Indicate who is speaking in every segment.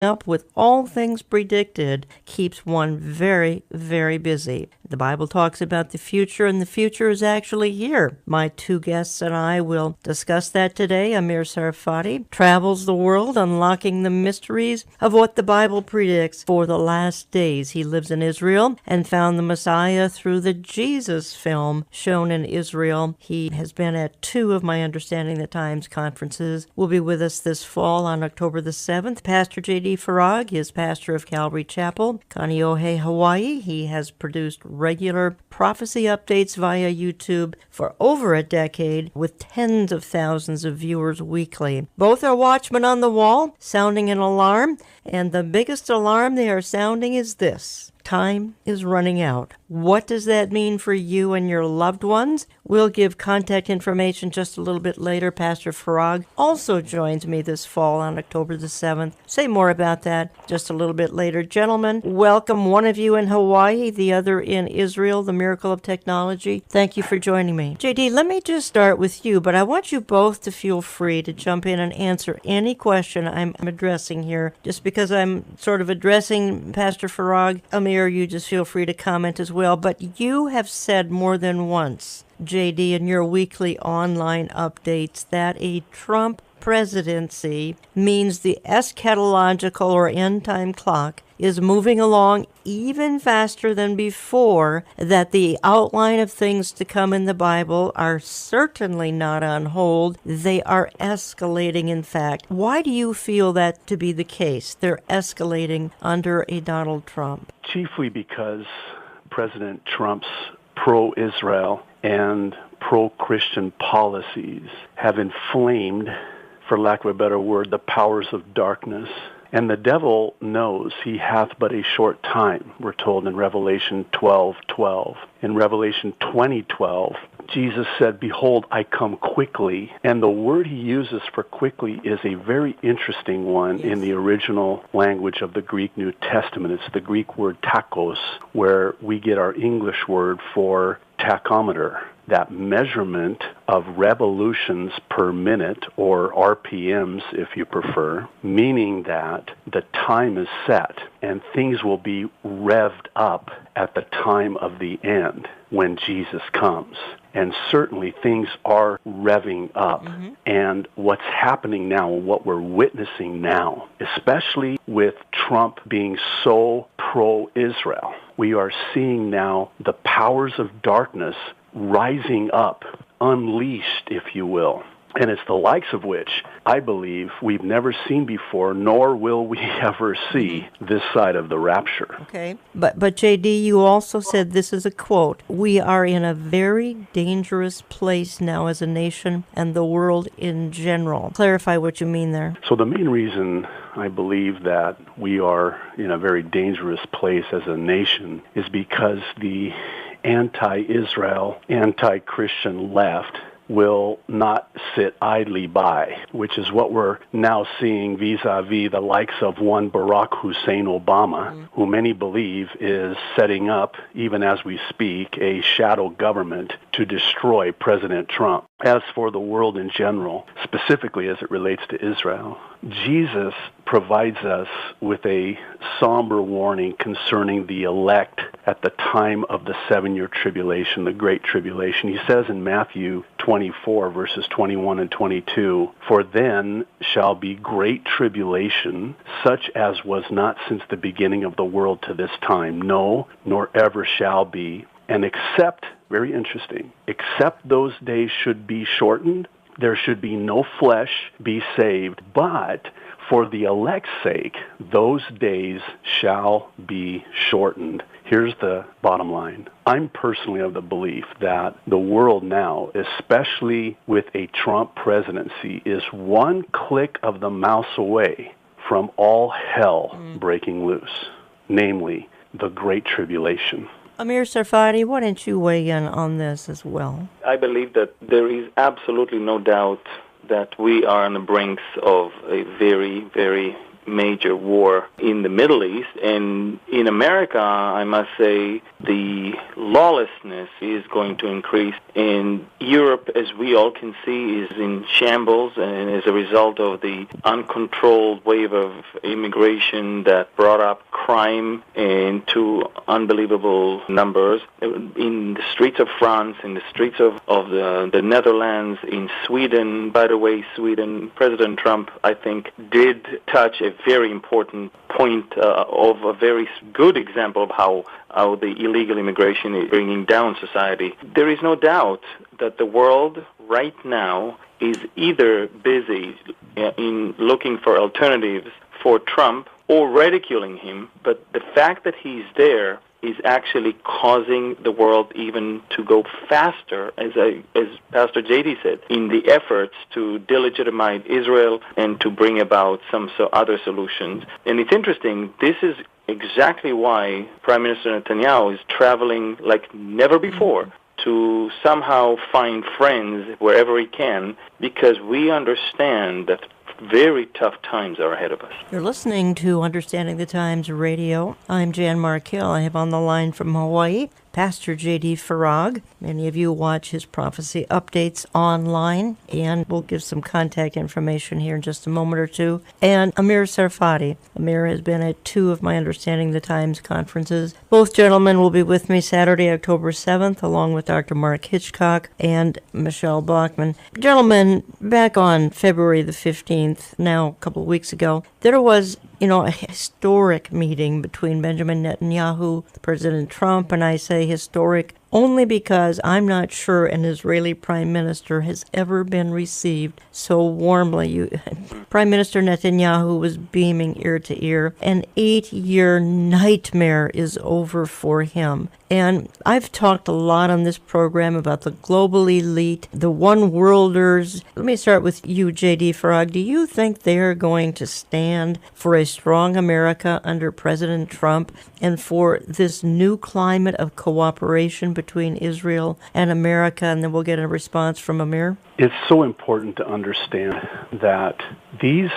Speaker 1: up with all things predicted keeps one very, very busy. The Bible talks about the future, and the future is actually here. My two guests and I will discuss that today. Amir Tsarfati travels the world unlocking the mysteries of what the Bible predicts for the last days. He lives in Israel and found the Messiah through the Jesus film shown in Israel. He has been at two of my Understanding the Times conferences. Will be with us this fall on October the 7th. Pastor J.D. Farag is pastor of Calvary Chapel, Kaneohe, Hawaii. He has produced regular prophecy updates via YouTube for over a decade with tens of thousands of viewers weekly. Both are watchmen on the wall, sounding an alarm, and the biggest alarm they are sounding is this: time is running out. What does that mean for you and your loved ones? We'll give contact information just a little bit later. Pastor Farag also joins me this fall on October the 7th. Say more about that just a little bit later. Gentlemen, welcome, one of you in Hawaii, the other in Israel, the miracle of technology. Thank you for joining me. JD, let me just start with you, but I want you both to feel free to jump in and answer any question I'm addressing here. Just because I'm sort of addressing Pastor Farag, Amir, you just feel free to comment as well. But you have said more than once, JD, in your weekly online updates, that a Trump presidency means the eschatological or end-time clock is moving along even faster than before, that the outline of things to come in the Bible are certainly not on hold. They are escalating, in fact. Why do you feel that to be the case? They're escalating under a Donald Trump.
Speaker 2: Chiefly because President Trump's pro-Israel and pro-Christian policies have inflamed, for lack of a better word, the powers of darkness. And the devil knows he hath but a short time, we're told in Revelation 12:12. In Revelation 20:12, Jesus said, "Behold, I come quickly." And the word he uses for quickly is a very interesting one in the original language of the Greek New Testament. It's the Greek word tachos, where we get our English word for tachometer, that measurement of revolutions per minute, or RPMs if you prefer, meaning that the time is set and things will be revved up at the time of the end when Jesus comes. And certainly things are revving up. And what's happening now, and what we're witnessing now, especially with Trump being so pro-Israel, we are seeing now the powers of darkness rising up, unleashed, if you will. And it's the likes of which I believe we've never seen before, nor will we ever see this side of the rapture.
Speaker 1: Okay. But JD, you also said, this is a quote, "We are in a very dangerous place now as a nation and the world in general." Clarify what you mean there.
Speaker 2: So the main reason I believe that we are in a very dangerous place as a nation is because the anti-Israel, anti-Christian left will not sit idly by, which is what we're now seeing vis-a-vis the likes of one Barack Hussein Obama, who many believe is setting up, even as we speak, a shadow government to destroy President Trump. As for the world in general, specifically as it relates to Israel, Jesus provides us with a somber warning concerning the elect at the time of the 7-year tribulation, the Great Tribulation. He says in Matthew 24, verses 21 and 22, "For then shall be great tribulation, such as was not since the beginning of the world to this time, no, nor ever shall be. And except," very interesting, "except those days should be shortened, there should be no flesh be saved, but for the elect's sake, those days shall be shortened." Here's the bottom line. I'm personally of the belief that the world now, especially with a Trump presidency, is one click of the mouse away from all hell breaking loose, namely the Great Tribulation.
Speaker 1: Amir Tsarfati, why don't you weigh in on this as well?
Speaker 3: I believe that there is absolutely no doubt that we are on the brinks of a very, very major war in the Middle East. And in America, I must say, the lawlessness is going to increase. And Europe, as we all can see, is in shambles, and as a result of the uncontrolled wave of immigration that brought up crime into unbelievable numbers. In the streets of France, in the streets of the Netherlands, in Sweden, by the way, President Trump, I think, did touch a very important point of a very good example of how the illegal immigration is bringing down society. There is no doubt that the world right now is either busy in looking for alternatives for Trump or ridiculing him, but the fact that he's there is actually causing the world even to go faster, as Pastor J.D. said, in the efforts to delegitimize Israel and to bring about some other solutions. And it's interesting, this is exactly why Prime Minister Netanyahu is traveling like never before to somehow find friends wherever he can, because we understand that very tough times are ahead of us.
Speaker 1: You're listening to Understanding the Times Radio. I'm Jan Markell. I have on the line from Hawaii Pastor J.D. Farag. Many of you watch his prophecy updates online, and we'll give some contact information here in just a moment or two. And Amir Tsarfati. Amir has been at 2 of my Understanding the Times conferences. Both gentlemen will be with me Saturday, October 7th, along with Dr. Mark Hitchcock and Michelle Bachman. Gentlemen, back on February the 15th, now a couple of weeks ago, there was a historic meeting between Benjamin Netanyahu, President Trump, and I say historic only because I'm not sure an Israeli prime minister has ever been received so warmly. Prime Minister Netanyahu was beaming ear to ear. An 8-year nightmare is over for him. And I've talked a lot on this program about the global elite, the one-worlders. Let me start with you, J.D. Farag. Do you think they're going to stand for a strong America under President Trump and for this new climate of cooperation between Israel and America? And then we'll get a response from Amir.
Speaker 2: It's so important to understand that these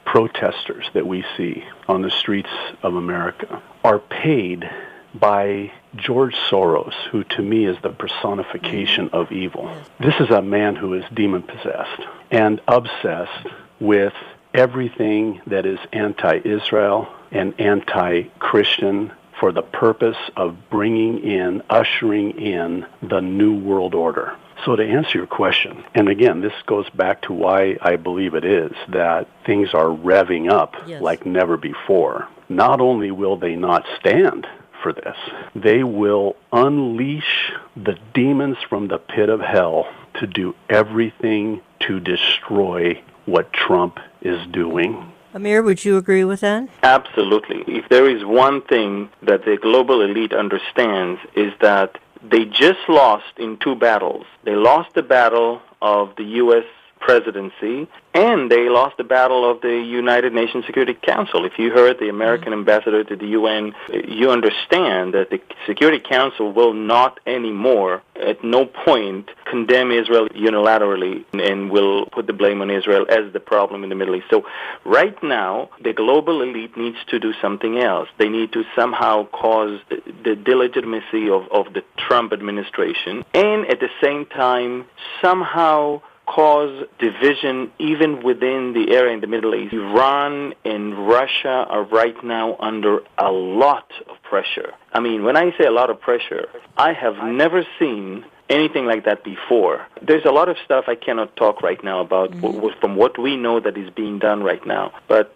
Speaker 2: protesters that we see on the streets of America are paid by George Soros, who to me is the personification of evil. This is a man who is demon-possessed and obsessed with everything that is anti-Israel and anti-Christian for the purpose of ushering in the New World Order. So to answer your question, and again, this goes back to why I believe it is that things are revving up like never before. Not only will they not stand for this, they will unleash the demons from the pit of hell to do everything to destroy what Trump is doing.
Speaker 1: Amir, would you agree with that?
Speaker 3: Absolutely. If there is one thing that the global elite understands, is that they just lost in 2 battles. They lost the battle of the U.S. presidency, and they lost the battle of the United Nations Security Council. If you heard the American ambassador to the UN, you understand that the Security Council will not anymore, at no point, condemn Israel unilaterally and will put the blame on Israel as the problem in the Middle East. So right now, the global elite needs to do something else. They need to somehow cause the delegitimacy of the Trump administration, and at the same time, somehow cause division even within the area in the Middle East. Iran and Russia are right now under a lot of pressure. I mean, when I say a lot of pressure, I have never seen anything like that before. There's a lot of stuff I cannot talk right now about from what we know that is being done right now. But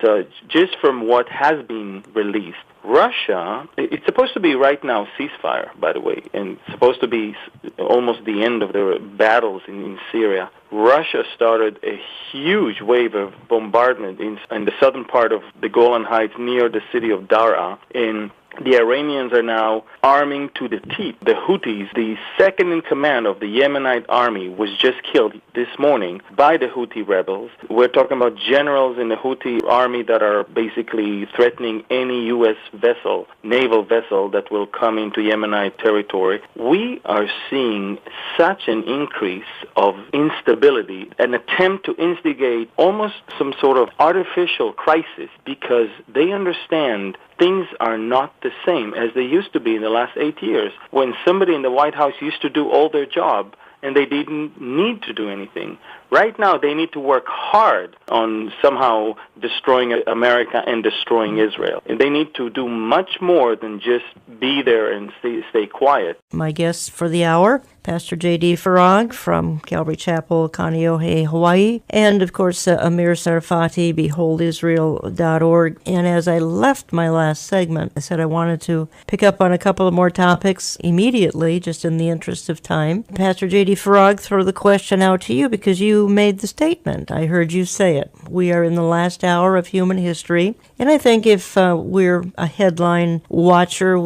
Speaker 3: just from what has been released, Russia, it's supposed to be right now ceasefire, by the way, and supposed to be almost the end of the battles in Syria. Russia started a huge wave of bombardment in the southern part of the Golan Heights near the city of Daraa, and The Iranians are now arming to the teeth. The Houthis, the second in command of the Yemenite army, was just killed this morning by the Houthi rebels. We're talking about generals in the Houthi army that are basically threatening any U.S. vessel, naval vessel that will come into Yemenite territory. We are seeing such an increase of instability, an attempt to instigate almost some sort of artificial crisis, because they understand things are not the same as they used to be in the last 8 years, when somebody in the White House used to do all their job and they didn't need to do anything. Right now, they need to work hard on somehow destroying America and destroying Israel. And they need to do much more than just be there and stay quiet.
Speaker 1: My guest for the hour, Pastor J.D. Farag from Calvary Chapel, Kaneohe, Hawaii, and, of course, Amir Tsarfati, beholdisrael.org. And as I left my last segment, I said I wanted to pick up on a couple of more topics immediately, just in the interest of time. Pastor J.D. Farag, throw the question out to you because you made the statement. I heard you say it. We are in the last hour of human history, and I think if we're a headline watcher,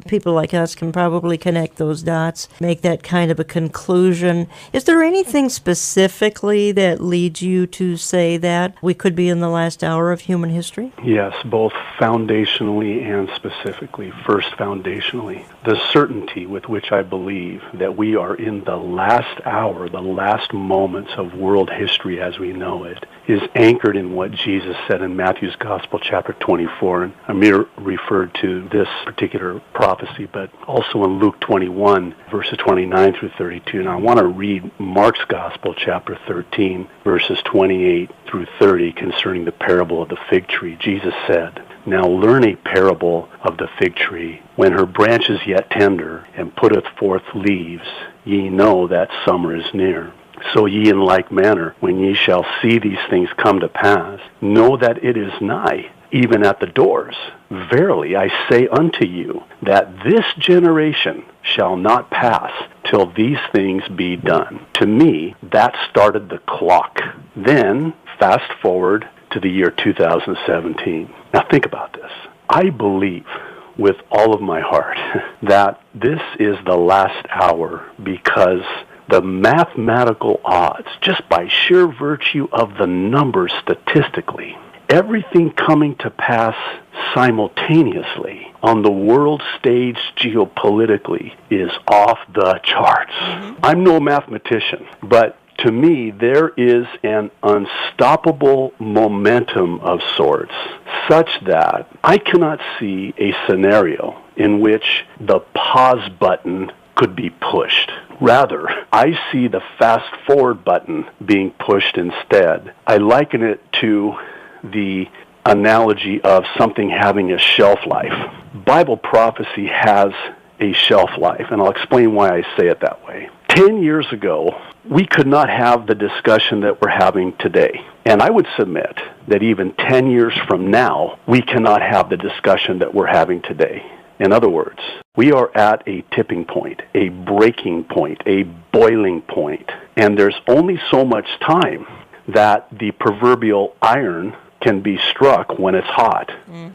Speaker 1: people like us can probably connect those dots, make that kind of a conclusion. Is there anything specifically that leads you to say that we could be in the last hour of human history?
Speaker 2: Yes, both foundationally and specifically. First, foundationally, the certainty with which I believe that we are in the last hour, the last moments of world history as we know it, is anchored in what Jesus said in Matthew's Gospel, chapter 24. And Amir referred to this particular prophecy, but also in Luke 21, verses 29 through 32. And I want to read Mark's Gospel, chapter 13, verses 28 through 30, concerning the parable of the fig tree. Jesus said, "Now learn a parable of the fig tree. When her branch is yet tender, and putteth forth leaves, ye know that summer is near. So ye in like manner, when ye shall see these things come to pass, know that it is nigh, even at the doors. Verily I say unto you, that this generation shall not pass till these things be done." To me, that started the clock. Then, fast forward to the year 2017. Now think about this. I believe with all of my heart that this is the last hour, because the mathematical odds, just by sheer virtue of the numbers statistically, everything coming to pass simultaneously on the world stage geopolitically is off the charts. I'm no mathematician, but to me, there is an unstoppable momentum of sorts, such that I cannot see a scenario in which the pause button could be pushed. Rather, I see the fast-forward button being pushed instead. I liken it to the analogy of something having a shelf life. Bible prophecy has a shelf life, and I'll explain why I say it that way. 10 years ago, we could not have the discussion that we're having today. And I would submit that even 10 years from now, we cannot have the discussion that we're having today. In other words, we are at a tipping point, a breaking point, a boiling point, and there's only so much time that the proverbial iron can be struck when it's hot.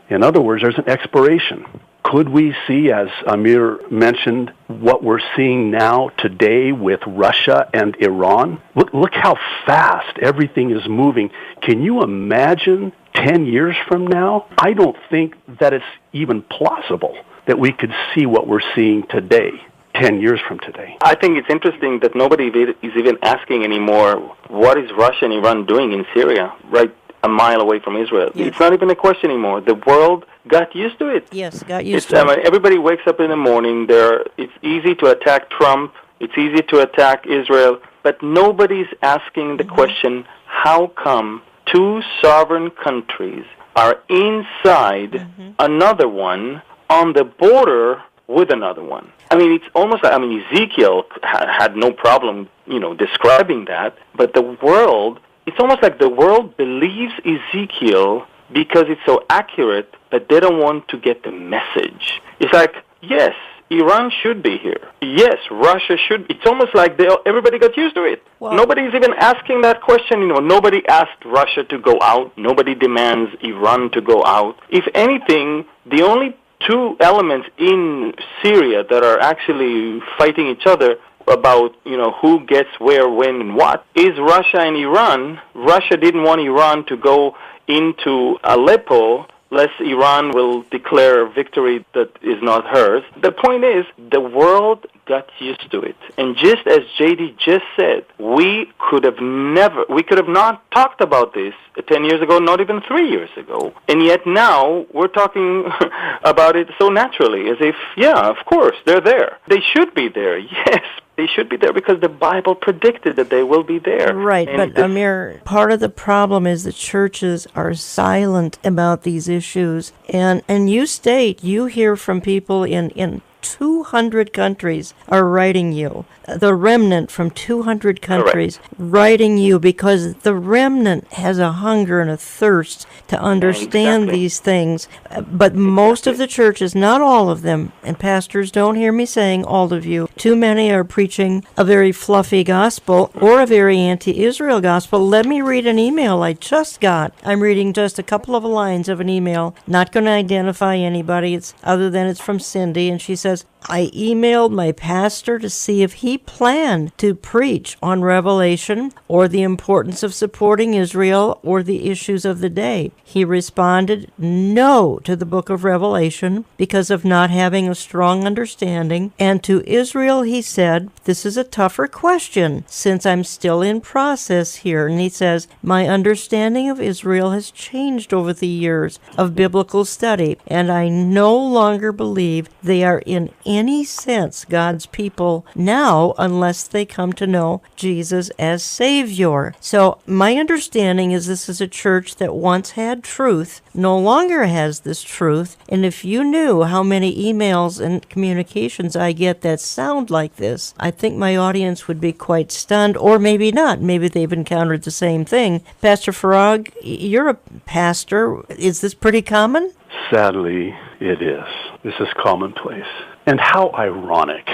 Speaker 2: In other words, there's an expiration. Could we see, as Amir mentioned, what we're seeing now today with Russia and Iran? Look how fast everything is moving. Can you imagine 10 years from now? I don't think that it's even plausible that we could see what we're seeing today, 10 years from today.
Speaker 3: I think it's interesting that nobody is even asking anymore, what is Russia and Iran doing in Syria, right a mile away from Israel? Yes. It's not even a question anymore. The world got used to it.
Speaker 1: Yes, got used to it.
Speaker 3: Everybody wakes up in the morning. It's easy to attack Trump. It's easy to attack Israel. But nobody's asking the question, how come two sovereign countries are inside another one on the border with another one? I mean, it's almost like, Ezekiel had no problem, describing that, but the world, it's almost like the world believes Ezekiel because it's so accurate, but they don't want to get the message. It's like, yes, Iran should be here. Yes, Russia should. It's almost like everybody got used to it. Well, nobody's even asking that question. Nobody asked Russia to go out. Nobody demands Iran to go out. If anything, the only two elements in Syria that are actually fighting each other about, who gets where, when, and what, is Russia and Iran. Russia didn't want Iran to go into Aleppo, lest Iran will declare a victory that is not hers. The point is, the world got used to it. And just as JD just said, we could have not talked about this 10 years ago, not even 3 years ago. And yet now we're talking about it so naturally, as if, yeah, of course, they're there. They should be there, yes. They should be there because the Bible predicted that they will be there.
Speaker 1: Right, but Amir, part of the problem is the churches are silent about these issues. And you state, you hear from people in 200 countries are writing you. The remnant from 200 countries writing you because the remnant has a hunger and a thirst to understand these things. But most of the churches, not all of them, and pastors, don't hear me saying all of you, too many are preaching a very fluffy gospel or a very anti-Israel gospel. Let me read an email I just got. I'm reading just a couple of lines of an email, not going to identify anybody other than it's from Cindy, and she says, I emailed my pastor to see if he planned to preach on Revelation or the importance of supporting Israel or the issues of the day. He responded no to the book of Revelation because of not having a strong understanding. And to Israel, he said, this is a tougher question since I'm still in process here. And he says, my understanding of Israel has changed over the years of biblical study, and I no longer believe they are in any sense God's people now unless they come to know Jesus as Savior. So my understanding is this is a church that once had truth, no longer has this truth, and if you knew how many emails and communications I get that sound like this, I think my audience would be quite stunned, or maybe not. Maybe they've encountered the same thing. Pastor Farag, you're a pastor. Is this pretty common?
Speaker 2: Sadly, it is. This is commonplace. And how ironic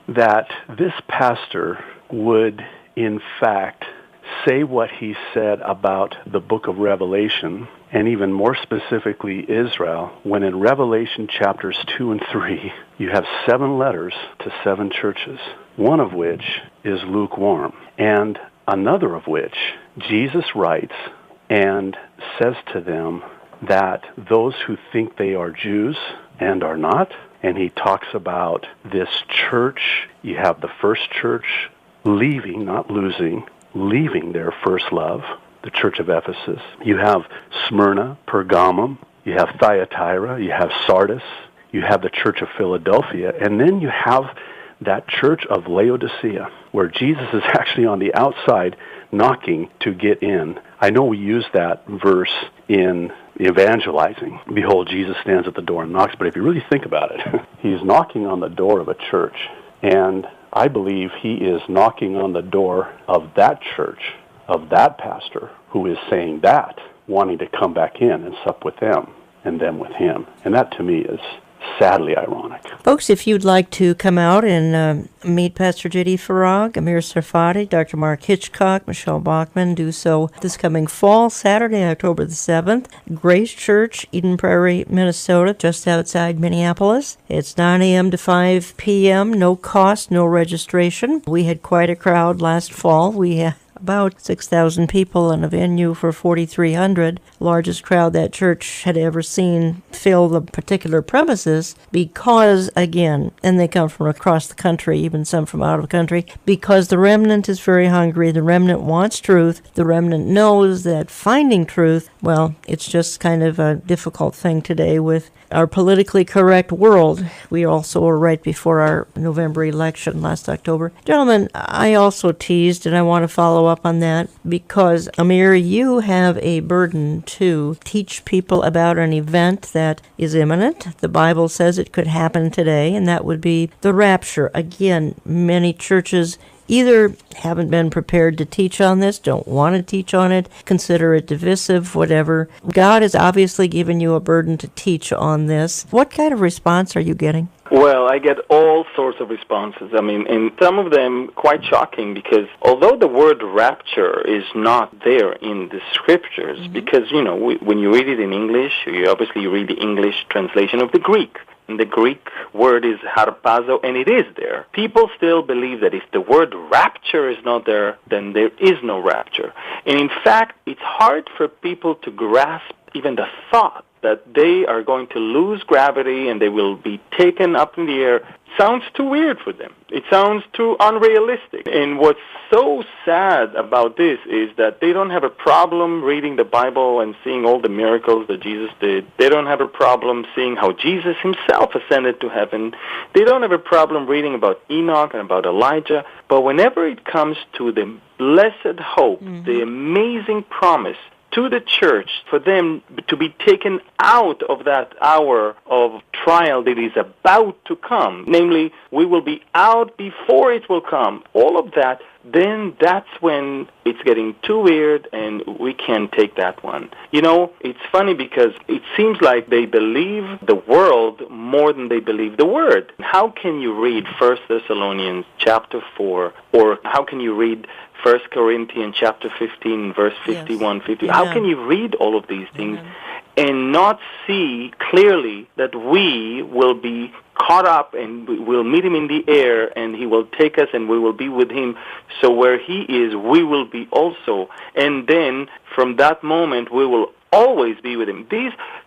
Speaker 2: that this pastor would, in fact, say what he said about the book of Revelation, and even more specifically Israel, when in Revelation chapters 2 and 3, you have 7 letters to 7 churches, one of which is lukewarm, and another of which Jesus writes and says to them that those who think they are Jews and are not, and he talks about this church. You have the first church leaving, not losing, leaving their first love, the church of Ephesus. You have Smyrna, Pergamum. You have Thyatira. You have Sardis. You have the church of Philadelphia. And then you have that church of Laodicea, where Jesus is actually on the outside knocking to get in. I know we use that verse in evangelizing. Behold, Jesus stands at the door and knocks. But if you really think about it, he's knocking on the door of a church. And I believe he is knocking on the door of that church, of that pastor who is saying that, wanting to come back in and sup with them and them with him. And that to me is sadly ironic.
Speaker 1: Folks, if you'd like to come out and meet Pastor J.D. Farag, Amir Tsarfati, Dr. Mark Hitchcock, Michelle Bachman, do so this coming fall, Saturday, October the 7th, Grace Church, Eden Prairie, Minnesota, just outside Minneapolis. It's 9 a.m. to 5 p.m., no cost, no registration. We had quite a crowd last fall. We had about 6,000 people in a venue for 4,300, largest crowd that church had ever seen fill the particular premises because, again, and they come from across the country, even some from out of the country, because the remnant is very hungry, the remnant wants truth, the remnant knows that finding truth, well, it's just kind of a difficult thing today with our politically correct world. We also were right before our November election last October. Gentlemen, I also teased, and I want to follow up on that, because, Amir, you have a burden to teach people about an event that is imminent. The Bible says it could happen today, and that would be the rapture. Again, many churches either haven't been prepared to teach on this, don't want to teach on it, consider it divisive, whatever. God has obviously given you a burden to teach on this. What kind of response are you getting?
Speaker 3: Well, I get all sorts of responses. I mean, and some of them quite shocking because although the word rapture is not there in the scriptures, because, when you read it in English, you obviously read the English translation of the Greek. And the Greek word is harpazo, and it is there. People still believe that if the word rapture is not there, then there is no rapture. And in fact, it's hard for people to grasp even the thought that they are going to lose gravity and they will be taken up in the air. Sounds too weird for them. It sounds too unrealistic. And what's so sad about this is that they don't have a problem reading the Bible and seeing all the miracles that Jesus did. They don't have a problem seeing how Jesus himself ascended to heaven. They don't have a problem reading about Enoch and about Elijah. But whenever it comes to the blessed hope, the amazing promise to the church, for them to be taken out of that hour of trial that is about to come, namely, we will be out before it will come, all of that, then that's when it's getting too weird and we can't take that one. It's funny because it seems like they believe the world more than they believe the word. How can you read 1 Thessalonians chapter 4, or how can you read 1 Corinthians chapter 15, verse 51, 50. Yes. How can you read all of these things and not see clearly that we will be caught up and we'll meet him in the air and he will take us and we will be with him. So where he is, we will be also. And then from that moment, we will always be with him.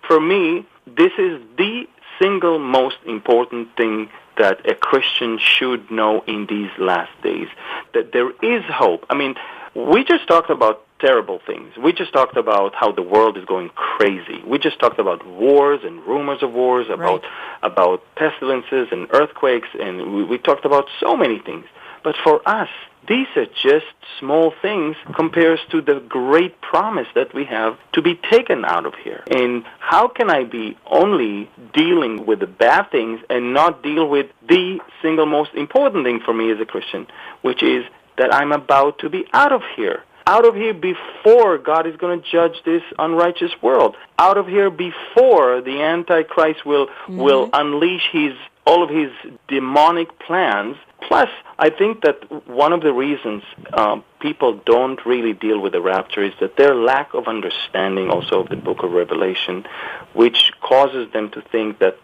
Speaker 3: For me, this is the single most important thing that a Christian should know in these last days, that there is hope. I mean, we just talked about terrible things. We just talked about how the world is going crazy. We just talked about wars and rumors of wars, about pestilences and earthquakes, and we talked about so many things. But for us, these are just small things compared to the great promise that we have to be taken out of here. And how can I be only dealing with the bad things and not deal with the single most important thing for me as a Christian, which is that I'm about to be out of here. Out of here before God is going to judge this unrighteous world. Out of here before the Antichrist will unleash all of his demonic plans. Plus, I think that one of the reasons people don't really deal with the rapture is that their lack of understanding also of the book of Revelation, which causes them to think that,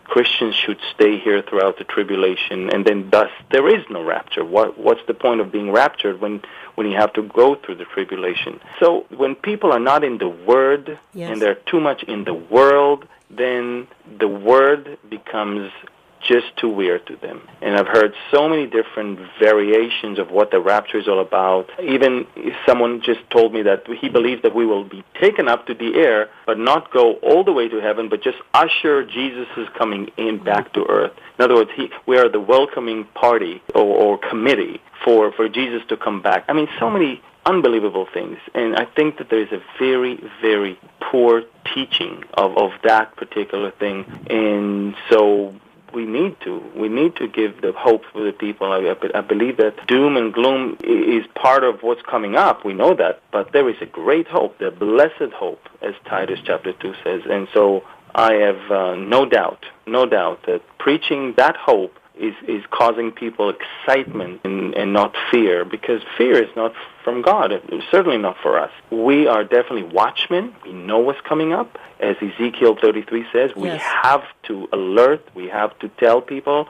Speaker 3: Christians should stay here throughout the tribulation, and then thus there is no rapture. What's the point of being raptured when you have to go through the tribulation? So when people are not in the Word, and they're too much in the world, then the Word becomes just too weird to them. And I've heard so many different variations of what the rapture is all about. Even someone just told me that he believes that we will be taken up to the air, but not go all the way to heaven, but just usher Jesus' coming in back to earth. In other words, we are the welcoming party or committee for Jesus to come back. So many unbelievable things. And I think that there is a very, very poor teaching of that particular thing. And so we need to give the hope for the people. I believe that doom and gloom is part of what's coming up. We know that, but there is a great hope, the blessed hope, as Titus chapter 2 says. And so I have no doubt that preaching that hope is causing people excitement and not fear, because fear is not from God. It's certainly not for us. We are definitely watchmen. We know what's coming up. As Ezekiel 33 says, we have to alert, we have to tell people,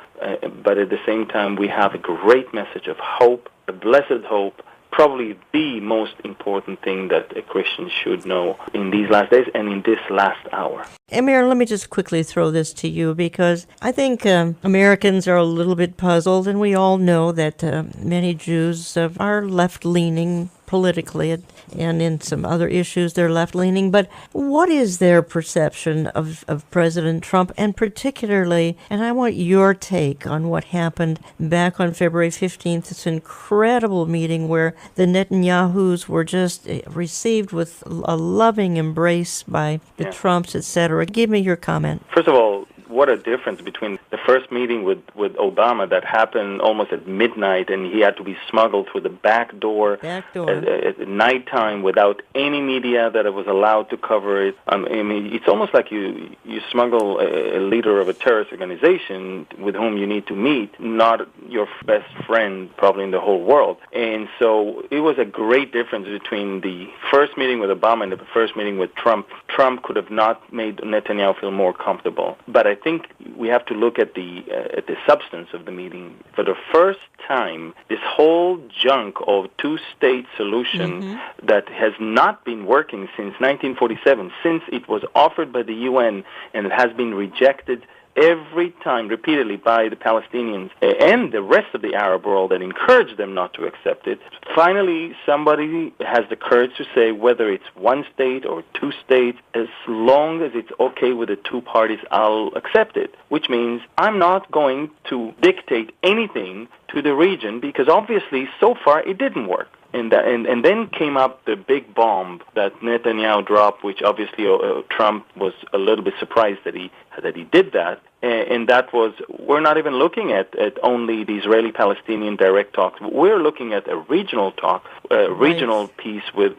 Speaker 3: but at the same time we have a great message of hope, a blessed hope, probably the most important thing that a Christian should know in these last days and in this last hour.
Speaker 1: Amir, let me just quickly throw this to you, because I think Americans are a little bit puzzled, and we all know that many Jews are left-leaning politically, and in some other issues they're left-leaning. But what is their perception of President Trump, and particularly, and I want your take on what happened back on February 15th, this incredible meeting where the Netanyahus were just received with a loving embrace by the Trumps, etc. Give me your comment.
Speaker 3: First of all, what a difference between the first meeting with Obama that happened almost at midnight, and he had to be smuggled through the back door. At nighttime without any media that was allowed to cover it. I mean, it's almost like you smuggle a leader of a terrorist organization with whom you need to meet, not your best friend probably in the whole world. And so it was a great difference between the first meeting with Obama and the first meeting with Trump. Trump could have not made Netanyahu feel more comfortable. But I think we have to look at the substance of the meeting. For the first time, this whole junk of two-state solution that has not been working since 1947, since it was offered by the UN, and it has been rejected every time, repeatedly, by the Palestinians and the rest of the Arab world that encouraged them not to accept it. Finally, somebody has the courage to say whether it's one state or two states, as long as it's okay with the two parties, I'll accept it. Which means I'm not going to dictate anything to the region, because obviously so far it didn't work. And then came up the big bomb that Netanyahu dropped, which obviously Trump was a little bit surprised that he did that. And that was, we're not even looking at only the Israeli-Palestinian direct talks. We're looking at a regional talk, regional peace with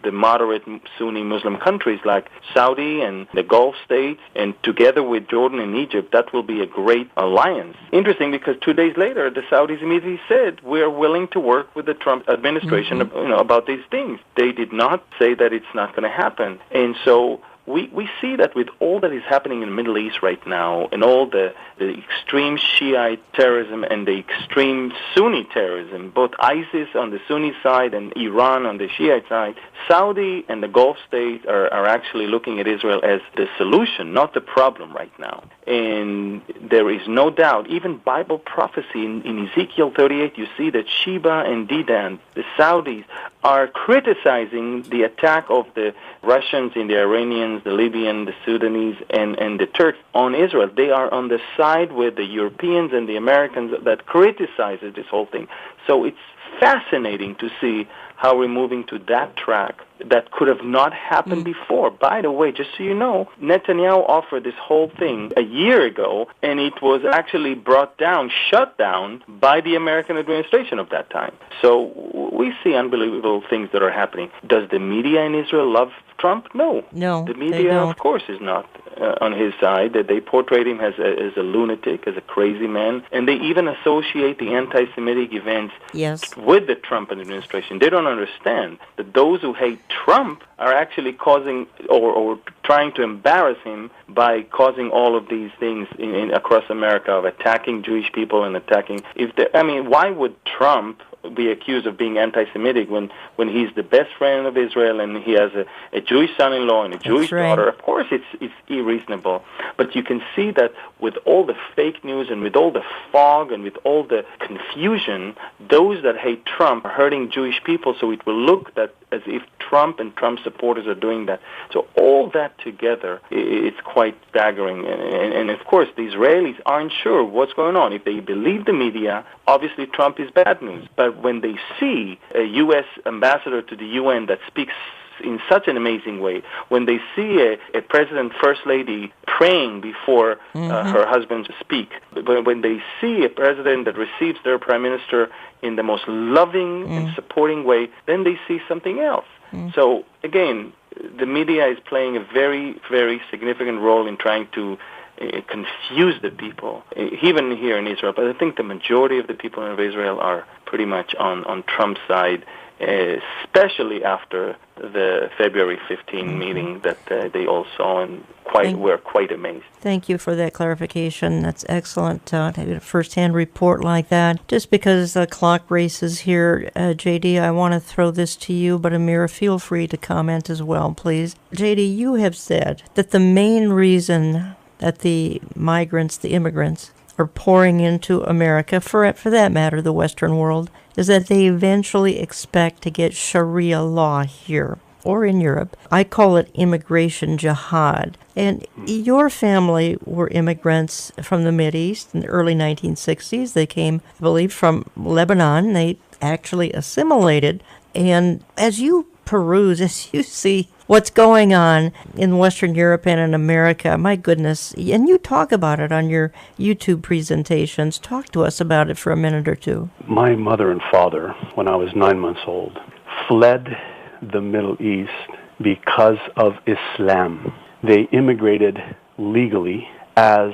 Speaker 3: the moderate Sunni Muslim countries like Saudi and the Gulf states, and together with Jordan and Egypt, that will be a great alliance. Interesting, because 2 days later, the Saudis immediately said, we're willing to work with the Trump administration about these things. They did not say that it's not going to happen. And so we see that with all that is happening in the Middle East right now, and all the extreme Shiite terrorism and the extreme Sunni terrorism, both ISIS on the Sunni side and Iran on the Shiite side, Saudi and the Gulf states are actually looking at Israel as the solution, not the problem right now. And there is no doubt, even Bible prophecy in Ezekiel 38, you see that Sheba and Dedan, the Saudis, are criticizing the attack of the Russians and the Iranians, the Libyan, the Sudanese, and the Turks on Israel. They are on the side with the Europeans and the Americans that criticizes this whole thing. So it's fascinating to see how we're moving to that track that could have not happened before. By the way, just so you know, Netanyahu offered this whole thing a year ago, and it was actually shut down by the American administration of that time. So we see unbelievable things that are happening. Does the media in Israel love Trump? No. The media, of course, is not on his side. That they portrayed him as a lunatic, as a crazy man, and they even associate the anti-Semitic events with the Trump administration. They don't understand that those who hate Trump are actually causing or trying to embarrass him by causing all of these things across America of attacking Jewish people and attacking. Why would Trump be accused of being anti-Semitic when he's the best friend of Israel and he has a Jewish son-in-law and a Jewish daughter? Of course, it's unreasonable. But you can see that with all the fake news and with all the fog and with all the confusion, those that hate Trump are hurting Jewish people, so it will look that as if Trump and Trump supporters are doing that. So all that together, it's quite staggering. And of course, the Israelis aren't sure what's going on. If they believe the media, obviously Trump is bad news. But when they see a U.S. ambassador to the UN that speaks in such an amazing way, when they see a president, first lady praying before her husband speak, when they see a president that receives their prime minister in the most loving and supporting way, then they see something else. So again, the media is playing a very, very significant role in trying to confuse the people, even here in Israel. But I think the majority of the people in Israel are pretty much on Trump's side, especially after the February 15 meeting that they all saw and were quite amazed.
Speaker 1: Thank you for that clarification. That's excellent to have a first-hand report like that. Just because the clock races here, JD, I want to throw this to you, but Amir, feel free to comment as well, please. JD, you have said that the main reason that the migrants, the immigrants, are pouring into America, for that matter, the Western world, is that they eventually expect to get Sharia law here or in Europe. I call it immigration jihad. And your family were immigrants from the Mideast in the early 1960s. They came, I believe, from Lebanon. They actually assimilated. And as you peruse, as you see what's going on in Western Europe and in America. My goodness. And you talk about it on your YouTube presentations. Talk to us about it for a minute or two.
Speaker 2: My mother and father, when I was 9 months old, fled the Middle East because of Islam. They immigrated legally as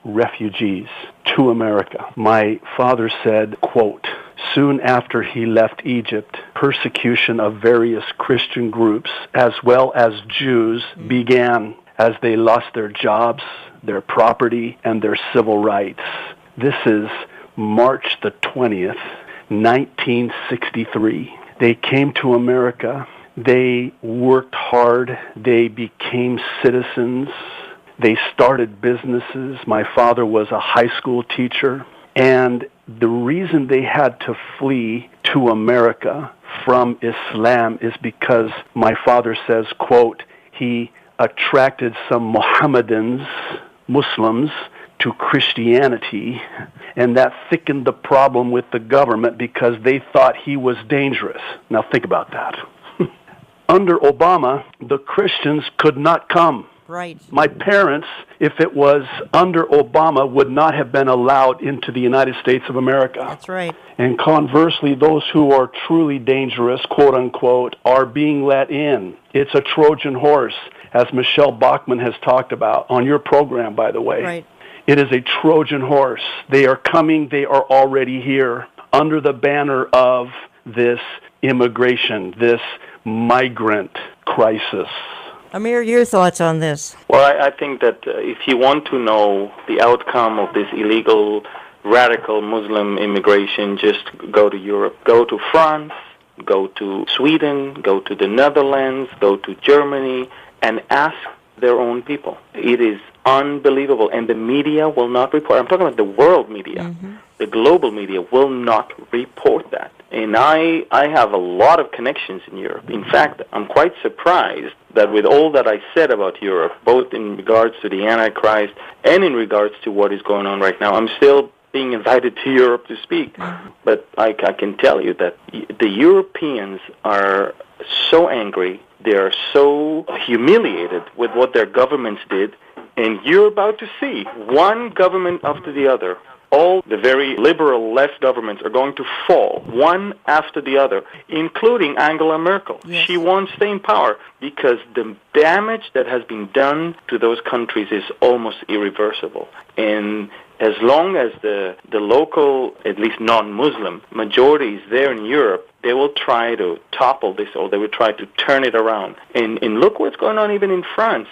Speaker 2: refugees to America. My father said, quote, soon after he left Egypt, persecution of various Christian groups as well as Jews began as they lost their jobs, their property, and their civil rights. This is March the 20th, 1963. They came to America. They worked hard. They became citizens. They started businesses. My father was a high school teacher. And the reason they had to flee to America from Islam is because my father says, quote, he attracted some Mohammedans, Muslims, to Christianity, and that thickened the problem with the government because they thought he was dangerous. Now think about that. Under Obama, the Christians could not come.
Speaker 1: Right.
Speaker 2: My parents, if it was under Obama, would not have been allowed into the United States of America.
Speaker 1: That's right.
Speaker 2: And conversely, those who are truly dangerous, quote unquote, are being let in. It's a Trojan horse, as Michelle Bachmann has talked about on your program, by the way.
Speaker 1: Right.
Speaker 2: It is a Trojan horse. They are coming. They are already here under the banner of this immigration, this migrant crisis.
Speaker 1: Amir, your thoughts on this?
Speaker 3: Well, I think that if you want to know the outcome of this illegal, radical Muslim immigration, just go to Europe. Go to France, go to Sweden, go to the Netherlands, go to Germany, and ask their own people. It is unbelievable, and the media will not report. I'm talking about the world media. Mm-hmm. The global media will not report that. And I have a lot of connections in Europe. In fact, I'm quite surprised that with all that I said about Europe, both in regards to the Antichrist and in regards to what is going on right now, I'm still being invited to Europe to speak. But I can tell you that the Europeans are so angry, they are so humiliated with what their governments did, and you're about to see one government after the other. All the very liberal left governments are going to fall, one after the other, including Angela Merkel. Yes. She won't stay in power because the damage that has been done to those countries is almost irreversible. And as long as the local, at least non-Muslim, majority is there in Europe, they will try to topple this, or they will try to turn it around. And look what's going on even in France.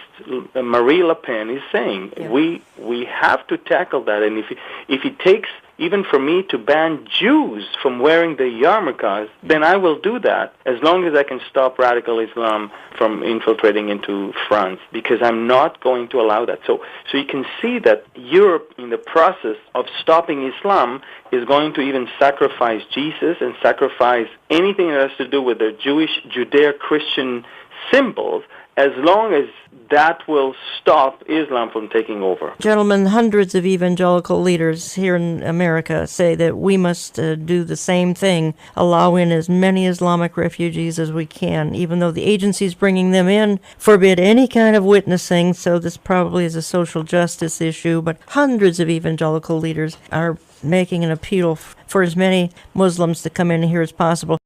Speaker 3: Marie Le Pen is saying, we have to tackle that. And if it takes, even for me to ban Jews from wearing the yarmulkes, then I will do that, as long as I can stop radical Islam from infiltrating into France, because I'm not going to allow that. So you can see that Europe, in the process of stopping Islam, is going to even sacrifice Jesus and sacrifice anything that has to do with their Jewish, Judeo-Christian symbols, as long as that will stop Islam from taking over.
Speaker 1: Gentlemen, hundreds of evangelical leaders here in America say that we must do the same thing, allow in as many Islamic refugees as we can, even though the agencies bringing them in forbid any kind of witnessing, so this probably is a social justice issue, but hundreds of evangelical leaders are making an appeal for as many Muslims to come in here as possible.